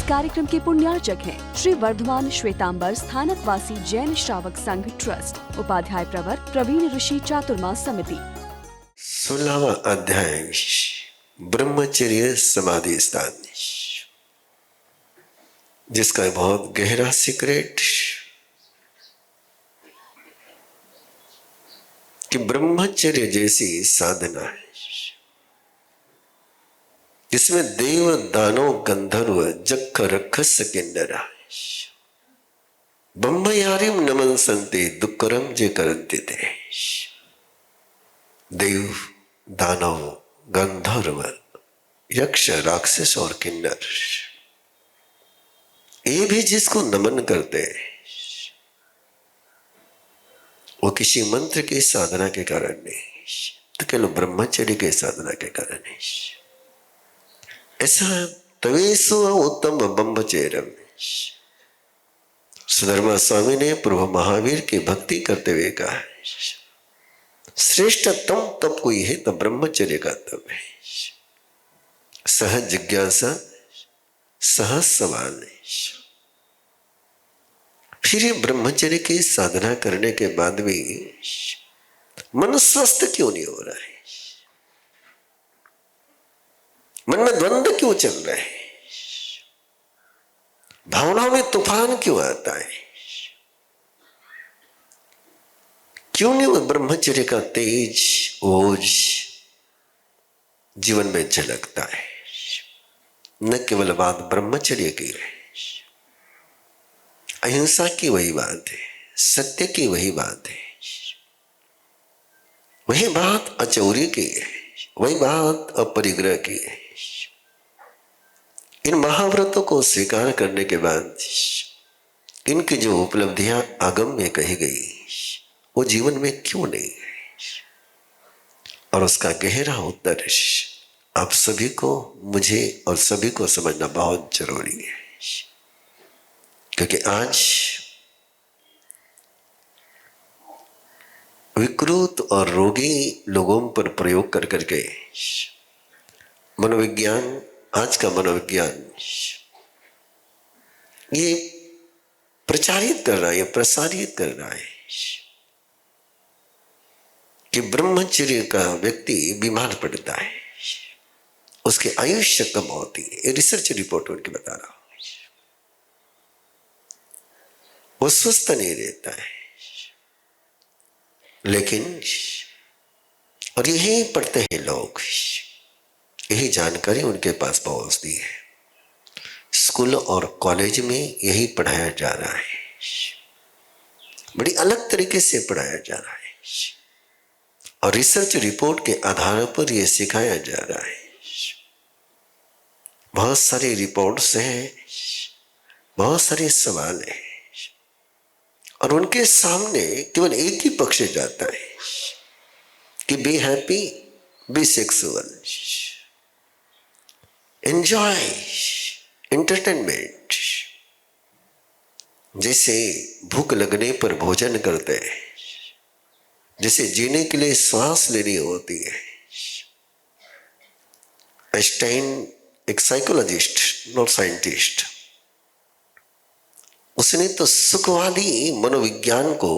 कार्यक्रम के पुण्यार्चक हैं श्री वर्धमान श्वेतांबर स्थानकवासी जैन श्रावक संघ ट्रस्ट, उपाध्याय प्रवर प्रवीण ऋषि चातुर्मास समिति। 16वां अध्याय ब्रह्मचर्य समाधि स्थान, जिसका बहुत गहरा सीक्रेट कि ब्रह्मचर्य जैसी साधना है जिसमें देव दानव गंधर्व जख रखस किन्नरा ब्रह्मयारिम नमन संते दुक्करम जे करते थे। देव दानव गंधर्व यक्ष राक्षस और किन्नर ये भी जिसको नमन करते हैं वो किसी मंत्र की साधना के कारण नहीं, तो केवल ब्रह्मचर्य के साधना के कारण नहीं। ऐसा तवेसु उत्तम ब्रह्मचर्यम, सुधर्मा स्वामी ने प्रभु महावीर की भक्ति करते हुए कहा श्रेष्ठतम तप कोई है तो ब्रह्मचर्य का तप है। सहज जिज्ञासा सहज सवाल है। फिर ये ब्रह्मचर्य की साधना करने के बाद भी मन स्वस्थ क्यों नहीं हो रहा है? मन में द्वंद्व क्यों चल रहा है? भावनाओं में तूफान क्यों आता है? क्यों नहीं वो ब्रह्मचर्य का तेज ओज जीवन में झलकता है? न केवल बात ब्रह्मचर्य की है, अहिंसा की वही बात है, सत्य की वही बात है, वही बात अचौर्य की है, वही बात अपरिग्रह की है। इन महाव्रतों को स्वीकार करने के बाद इनकी जो उपलब्धियां आगम में कही गई वो जीवन में क्यों नहीं है? और उसका गहरा उत्तर आप सभी को, मुझे और सभी को समझना बहुत जरूरी है, क्योंकि आज विकृत और रोगी लोगों पर प्रयोग कर करके मनोविज्ञान, आज का मनोविज्ञान ये प्रचारित कर रहा है, ये प्रसारित कर रहा है कि ब्रह्मचर्य का व्यक्ति बीमार पड़ता है, उसकी आयुष्य कम होती है। ये रिसर्च रिपोर्ट उनकी बता रहा हूं, वो स्वस्थ नहीं रहता है। लेकिन और यही पढ़ते हैं लोग, यही जानकारी उनके पास पहुंचती है, स्कूल और कॉलेज में यही पढ़ाया जा रहा है, बड़ी अलग तरीके से पढ़ाया जा रहा है और रिसर्च रिपोर्ट के आधार पर यह सिखाया जा रहा है। बहुत सारी रिपोर्ट्स हैं, बहुत सारे सवाल हैं और उनके सामने केवल एक ही पक्ष जाता है कि be happy, be sexual, enjoy, entertainment. जैसे भूख लगने पर भोजन करते हैं, जैसे जीने के लिए श्वास लेनी होती है। आइंस्टाइन एक साइकोलॉजिस्ट, नॉट साइंटिस्ट, उसने तो सुखवादी मनोविज्ञान को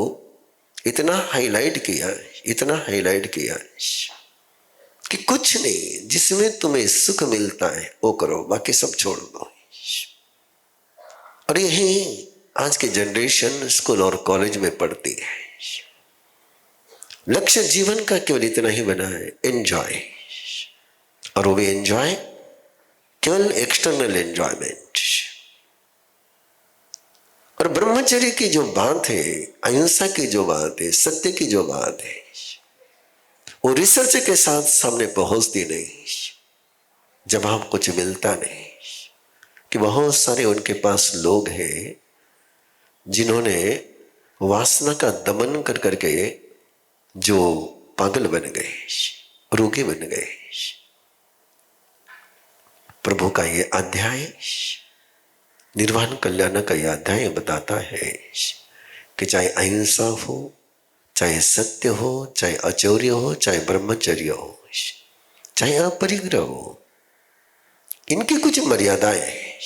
इतना हाईलाइट किया कि कुछ नहीं, जिसमें तुम्हें सुख मिलता है वो करो, बाकी सब छोड़ दो। और यही आज की जनरेशन स्कूल और कॉलेज में पढ़ती है। लक्ष्य जीवन का केवल इतना ही बना है, एंजॉय, और वो भी एंजॉय केवल एक्सटर्नल एंजॉयमेंट। और ब्रह्मचर्य की जो बात है, अहिंसा की जो बात है, सत्य की जो बात है, वो रिसर्च के साथ सामने पहुंचती नहीं जब हम कुछ मिलता नहीं। कि बहुत सारे उनके पास लोग हैं जिन्होंने वासना का दमन कर करके जो पागल बन गए, रोगी बन गए। प्रभु का ये अध्याय, निर्वाण कल्याण का यह अध्याय बताता है कि चाहे अहिंसा हो, चाहे सत्य हो, चाहे अचौर्य हो, चाहे ब्रह्मचर्य हो, चाहे अपरिग्रह हो, इनकी कुछ मर्यादाएं हैं।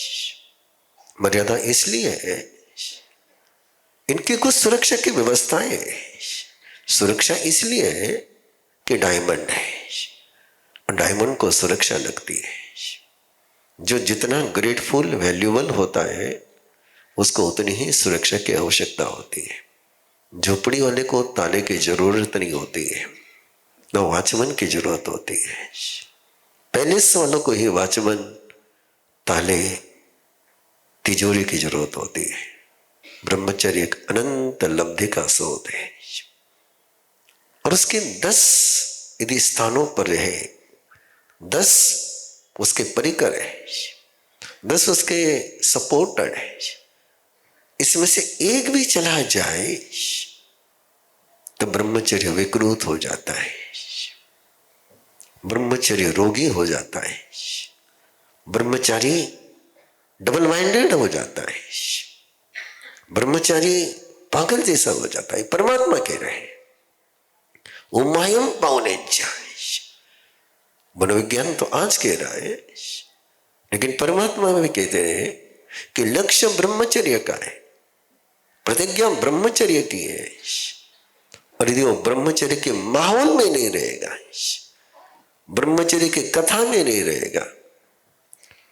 मर्यादा इसलिए है, इनकी कुछ सुरक्षा की व्यवस्थाएं है। सुरक्षा इसलिए है कि डायमंड है और डायमंड को सुरक्षा लगती है। जो जितना ग्रेटफुल वैल्यूबल होता है उसको उतनी ही सुरक्षा की आवश्यकता होती है। झोपड़ी वाले को ताले की जरूरत नहीं होती है, न वॉचमैन की जरूरत होती है। पैलेस वालों को ही वॉचमैन, ताले, तिजोरी की जरूरत होती है। ब्रह्मचर्य एक अनंत लब्धि का स्रोत है और उसके 10 यदि स्थानों पर रहे, 10 उसके परिकर है, 10 उसके सपोर्टर है, इसमें से एक भी चला जाए तो ब्रह्मचर्य विकृत हो जाता है, ब्रह्मचर्य रोगी हो जाता है, ब्रह्मचारी डबल माइंडेड हो जाता है, ब्रह्मचारी पागल जैसा हो जाता है। परमात्मा कह रहे हैं उमायम पावने मनोविज्ञान तो आज कह रहा है, लेकिन परमात्मा भी कहते हैं कि लक्ष्य ब्रह्मचर्य का है, प्रतिज्ञा ब्रह्मचर्य की है। और यदि वो ब्रह्मचर्य के माहौल में नहीं रहेगा, ब्रह्मचर्य के कथा में नहीं रहेगा,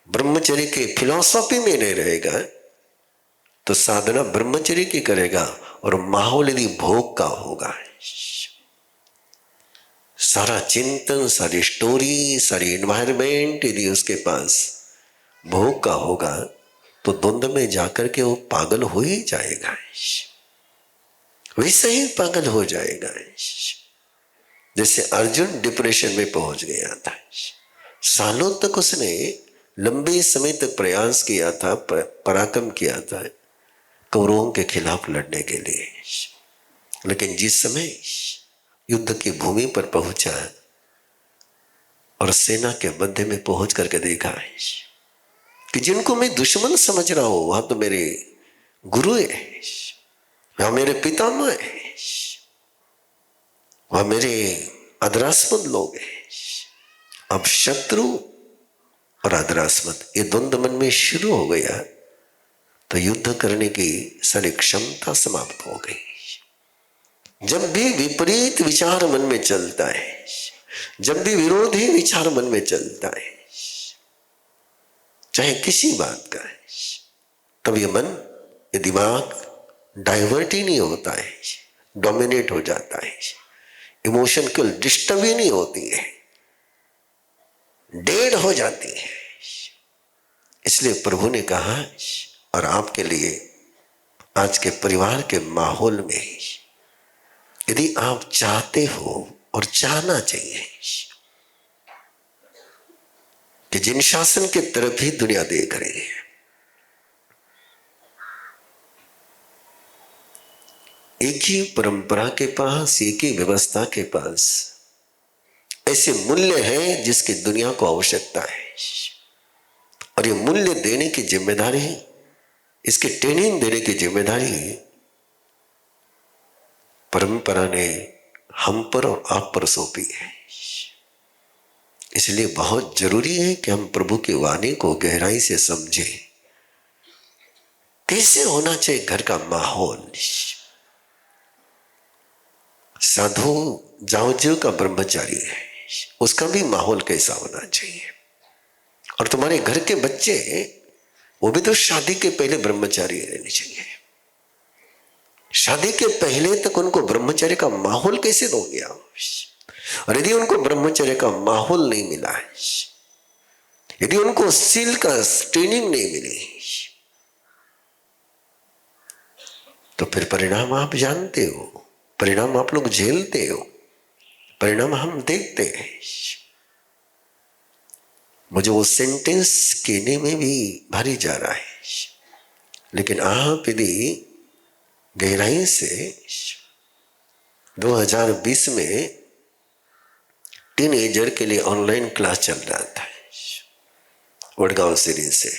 ब्रह्मचर्य के फिलॉसफी में नहीं रहेगा, तो साधना ब्रह्मचर्य की करेगा और माहौल यदि भोग का होगा, सारा चिंतन, सारी स्टोरी, सारी एनवायरमेंट यदि उसके पास भोग का होगा तो द्वंद्व में जाकर के वो पागल हो ही जाएगा, वैसे ही पागल हो जाएगा। जैसे अर्जुन डिप्रेशन में पहुंच गया था, सालों तक उसने लंबे समय तक प्रयास किया था, पराक्रम किया था कौरवों के खिलाफ लड़ने के लिए, लेकिन जिस समय युद्ध की भूमि पर पहुंचा और सेना के मध्य में पहुंच करके देखा कि जिनको मैं दुश्मन समझ रहा हूं वहां तो मेरे गुरु है, वहां मेरे पितामह है, वहां मेरे आदरास्पद लोग हैं। अब शत्रु और आदरास्पद ये द्वंद्व मन में शुरू हो गया तो युद्ध करने की सारी क्षमता समाप्त हो गई। जब भी विपरीत विचार मन में चलता है, जब भी विरोधी विचार मन में चलता है, चाहे किसी बात का है, तब ये मन, ये दिमाग डाइवर्ट ही नहीं होता है, डोमिनेट हो जाता है, इमोशन को डिस्टर्ब ही नहीं होती है, डेड हो जाती है। इसलिए प्रभु ने कहा और आपके लिए आज के परिवार के माहौल में यदि आप चाहते हो और चाहना चाहिए कि जिन शासन की तरफ ही दुनिया देख रही है, एक ही परंपरा के पास, एक ही व्यवस्था के पास ऐसे मूल्य हैं जिसकी दुनिया को आवश्यकता है और ये मूल्य देने की जिम्मेदारी, इसकी ट्रेनिंग देने की जिम्मेदारी परंपरा ने हम पर और आप पर सौंपी है। इसलिए बहुत जरूरी है कि हम प्रभु की वाणी को गहराई से समझें। कैसे होना चाहिए घर का माहौल? साधु जाओ का ब्रह्मचारी है, उसका भी माहौल कैसा होना चाहिए? और तुम्हारे घर के बच्चे वो भी तो शादी के पहले ब्रह्मचारी रहने चाहिए। शादी के पहले तक उनको ब्रह्मचर्य का माहौल कैसे दोगे आप? और यदि उनको ब्रह्मचर्य का माहौल नहीं मिला है, यदि उनको सील का ट्रेनिंग नहीं मिली, तो फिर परिणाम आप जानते हो, परिणाम आप लोग झेलते हो, परिणाम हम देखते हैं। मुझे वो सेंटेंस कहने में भी भारी जा रहा है, लेकिन आप यदि गहराई से 2020 में टीनेजर के लिए ऑनलाइन क्लास चल रहा था वडगांव सीरीज से,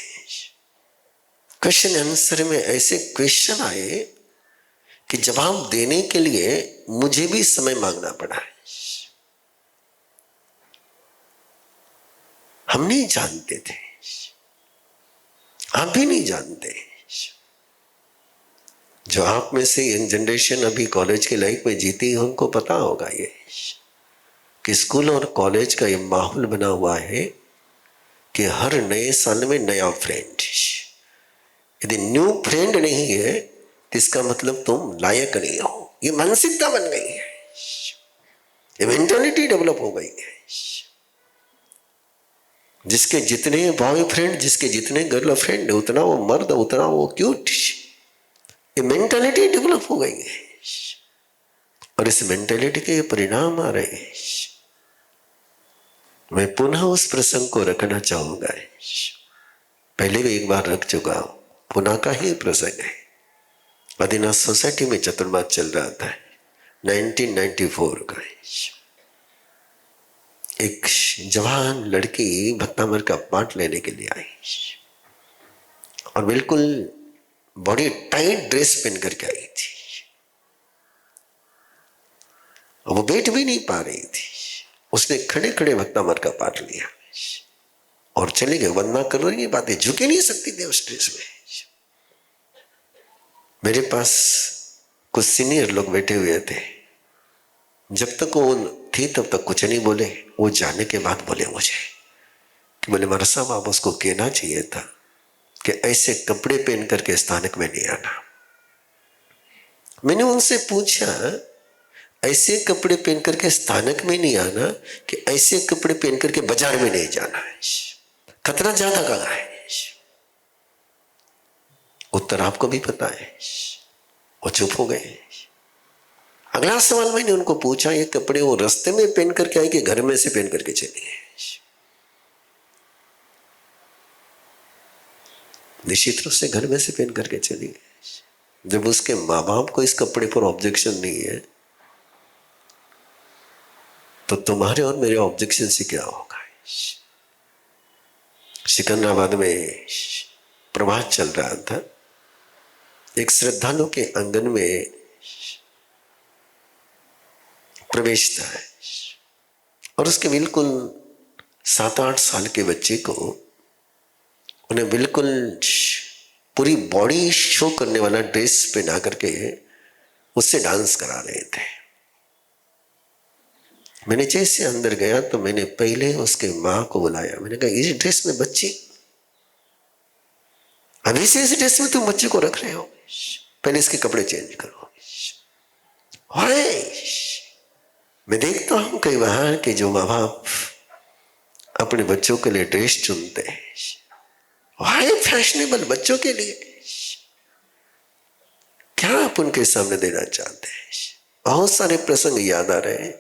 क्वेश्चन आंसर में ऐसे क्वेश्चन आए कि जवाब देने के लिए मुझे भी समय मांगना पड़ा है। हम नहीं जानते थे, आप भी नहीं जानते। जो आप में से यंग जनरेशन अभी कॉलेज की लाइफ में जीती है उनको पता होगा ये कि स्कूल और कॉलेज का ये माहौल बना हुआ है कि हर नए साल में नया फ्रेंड। यदि न्यू फ्रेंड नहीं है तो इसका मतलब तुम लायक नहीं हो। ये मानसिकता बन गई है, ये मेंटालिटी डेवलप हो गई है। जिसके जितने बॉयफ्रेंड, जिसके जितने गर्लफ्रेंड, उतना वो मर्द, उतना वो क्यूट। ये मेंटालिटी डेवलप हो गई है और इस मेंटालिटी के परिणाम आ रहे हैं। मैं पुनः उस प्रसंग को रखना चाहूंगा। पहले भी एक बार रख चुका हूं, पुनः का ही प्रसंग है। आदिनाथ सोसाइटी में चतुर्मास चल रहा था 1994 का। एक जवान लड़की भक्तामर का पाठ लेने के लिए आई और बिल्कुल बड़ी टाइट ड्रेस पहन करके आई थी। वो बैठ भी नहीं पा रही थी। उसने खड़े खड़े भक्तामर का पाठ लिया और चले गए। वंदना कर रही बातें, झुके नहीं सकती थी उस ड्रेस में। मेरे पास कुछ सीनियर लोग बैठे हुए थे। जब तक वो थी तब तक कुछ नहीं बोले। वो जाने के बाद बोले मुझे कि बोले महाराज साहब आप उसको कहना चाहिए था कि ऐसे कपड़े पहन करके स्थानक में नहीं आना। मैंने उनसे पूछा ऐसे कपड़े पहन करके स्थानक में नहीं आना कि ऐसे कपड़े पहन करके बाजार में नहीं जाना है, खतरा ज्यादा कहाँ है? उत्तर आपको भी पता है। वो चुप हो गए। अगला सवाल मैंने उनको पूछा ये कपड़े वो रास्ते में पहन करके आए कि घर में से पहन करके चले गए? निश्चित रूप से घर में से पहन करके चली गई। जब उसके माँ बाप को इस कपड़े पर ऑब्जेक्शन नहीं है तो तुम्हारे और मेरे ऑब्जेक्शन से क्या होगा? सिकंदराबाद में प्रभात चल रहा था। एक श्रद्धालु के आंगन में प्रवेश था और उसके बिल्कुल 7-8 साल के बच्चे को उन्हें बिल्कुल पूरी बॉडी शो करने वाला ड्रेस पहना करके उससे डांस करा रहे थे। मैंने जैसे अंदर गया तो मैंने पहले उसके माँ को बुलाया। मैंने कहा इस ड्रेस में बच्ची, अभी से इस ड्रेस में तुम बच्चे को रख रहे हो, पहले इसके कपड़े चेंज करो। मैं देखता हूं कई बार कि जो माँ बाप अपने बच्चों के लिए ड्रेस चुनते हैं वाई फैशनेबल बच्चों के लिए, क्या आप उनके सामने देना चाहते हैं? बहुत सारे प्रसंग याद आ रहे हैं।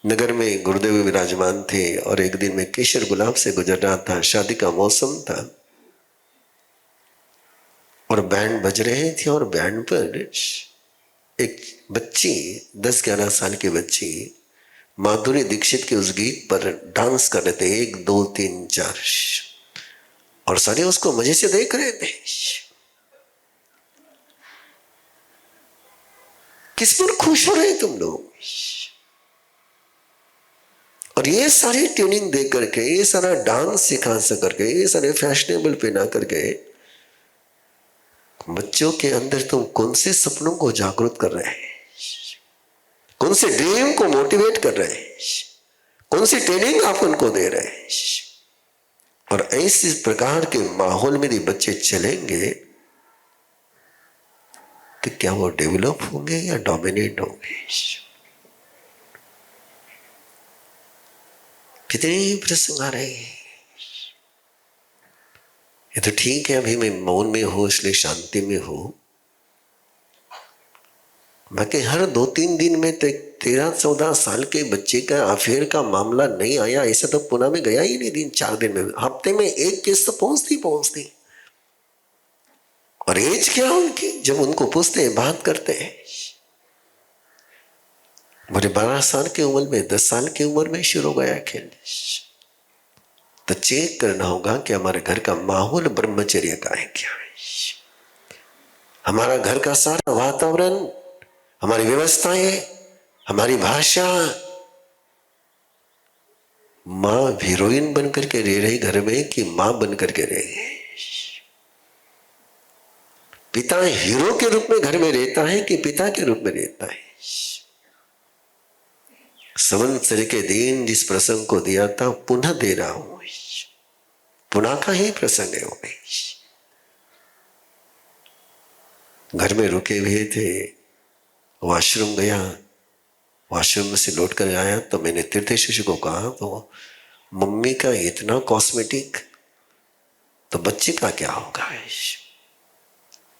नगर में गुरुदेव विराजमान थे और एक दिन मैं केशर गुलाब से गुजर रहा था। शादी का मौसम था और बैंड बज रहे थे और बैंड पर एक बच्ची 10-11 साल की बच्ची माधुरी दीक्षित के उस गीत पर डांस कर रहे थे 1 2 3 4 और सारे उसको मजे से देख रहे थे। किस पर खुश हो रहे हैं तुम लोग? और ये सारी ट्यूनिंग देख करके, ये सारा डांस सिखा करके, ये सारे फैशनेबल पहना करके बच्चों के अंदर तुम कौन से सपनों को जागृत कर रहे हैं? कौन से ड्रीम को मोटिवेट कर रहे हैं? कौन सी ट्रेनिंग आप उनको दे रहे हैं? और ऐसे प्रकार के माहौल में यदि बच्चे चलेंगे तो क्या वो डेवलप होंगे या डोमिनेट होंगे? कितने प्रसंग आ रहे हैं। ये तो ठीक है अभी मैं मौन में हूं इसलिए शांति में हूं, बाकी हर 2-3 दिन में तो 13-14 साल के बच्चे का अफेयर का मामला नहीं आया ऐसा तो पुणे में गया ही नहीं। 3-4 दिन में, हफ्ते में एक केस तो पहुंचती। और एज क्या उनकी? जब उनको पूछते हैं, बात करते हैं, बोले 12 साल की उम्र में, 10 साल की उम्र में शुरू हो गया खेल। तो चेक करना होगा कि हमारे घर का माहौल ब्रह्मचर्य का है क्या है। हमारा घर का सारा वातावरण, हमारी व्यवस्थाएं, हमारी भाषा, माँ हीरोइन बन करके रह रही घर में कि माँ बन करके रह रही? पिता हीरो के रूप में घर में रहता है कि पिता के रूप में रहता है? संवत्सर के दिन जिस प्रसंग को दिया था पुनः दे रहा हूं, पुनः का ही प्रसंग है वो। घर में रुके हुए थे, वॉशरूम गया, वॉशरूम से लौट कर आया तो मैंने तीर्थेश को कहा, तो मम्मी का इतना कॉस्मेटिक तो बच्चे का क्या होगा?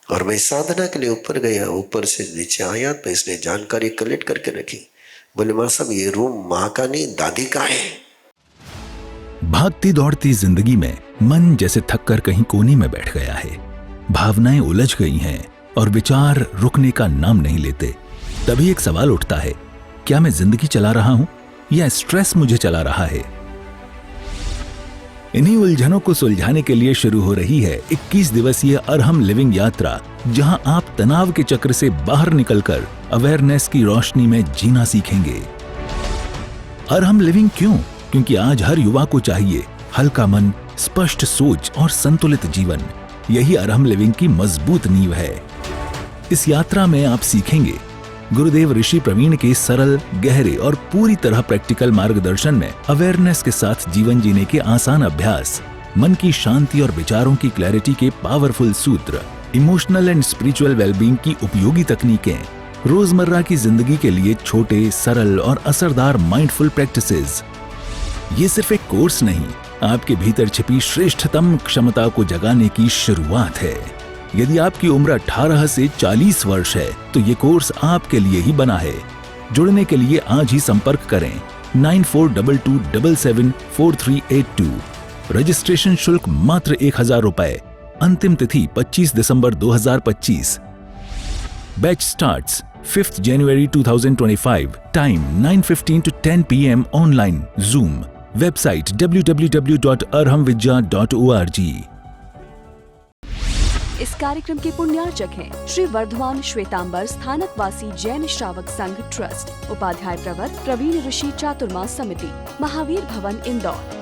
और मैं साधना के लिए ऊपर गया, ऊपर से नीचे आया तो इसने जानकारी कलेक्ट करके रखी। बोले मां साहब ये रूम माँ का नहीं दादी का है। भागती दौड़ती जिंदगी में मन जैसे थककर कहीं कोने में बैठ गया है, भावनाएं उलझ गई हैं और विचार रुकने का नाम नहीं लेते। तभी एक सवाल उठता है, क्या मैं जिंदगी चला रहा हूं या स्ट्रेस मुझे चला रहा है? इन्हीं उलझनों को सुलझाने के लिए शुरू हो रही है 21 दिवसीय अरहम लिविंग यात्रा, जहां आप तनाव के चक्र से बाहर निकलकर अवेयरनेस की रोशनी में जीना सीखेंगे। अरहम लिविंग क्यों? क्योंकि आज हर युवा को चाहिए हल्का मन, स्पष्ट सोच और संतुलित जीवन। यही अरहम लिविंग की मजबूत नींव है। इस यात्रा में आप सीखेंगे गुरुदेव ऋषि प्रवीण के सरल, गहरे और पूरी तरह प्रैक्टिकल मार्गदर्शन में अवेयरनेस के साथ जीवन जीने के आसान अभ्यास, मन की शांति और विचारों की क्लैरिटी के पावरफुल सूत्र, इमोशनल एंड स्पिरिचुअल वेलबींग की उपयोगी तकनीकें, रोजमर्रा की जिंदगी के लिए छोटे, सरल और असरदार माइंडफुल प्रैक्टिसेस। ये सिर्फ एक कोर्स नहीं, आपके भीतर छिपी श्रेष्ठतम क्षमता को जगाने की शुरुआत है। यदि आपकी उम्र 18 से 40 वर्ष है तो ये कोर्स आपके लिए ही बना है। जुड़ने के लिए आज ही संपर्क करें 9422774382। रजिस्ट्रेशन शुल्क मात्र 1000 रुपए। अंतिम तिथि 25 दिसंबर 2025। Batch starts 5th January 2025। Time 9:15 to 10 PM online Zoom। Website www.arhamvidya.org। इस कार्यक्रम के पुण्यार्चक हैं श्री वर्धमान श्वेतांबर स्थानकवासी जैन श्रावक संघ ट्रस्ट, उपाध्याय प्रवर प्रवीण ऋषि चातुर्मास समिति, महावीर भवन इंदौर।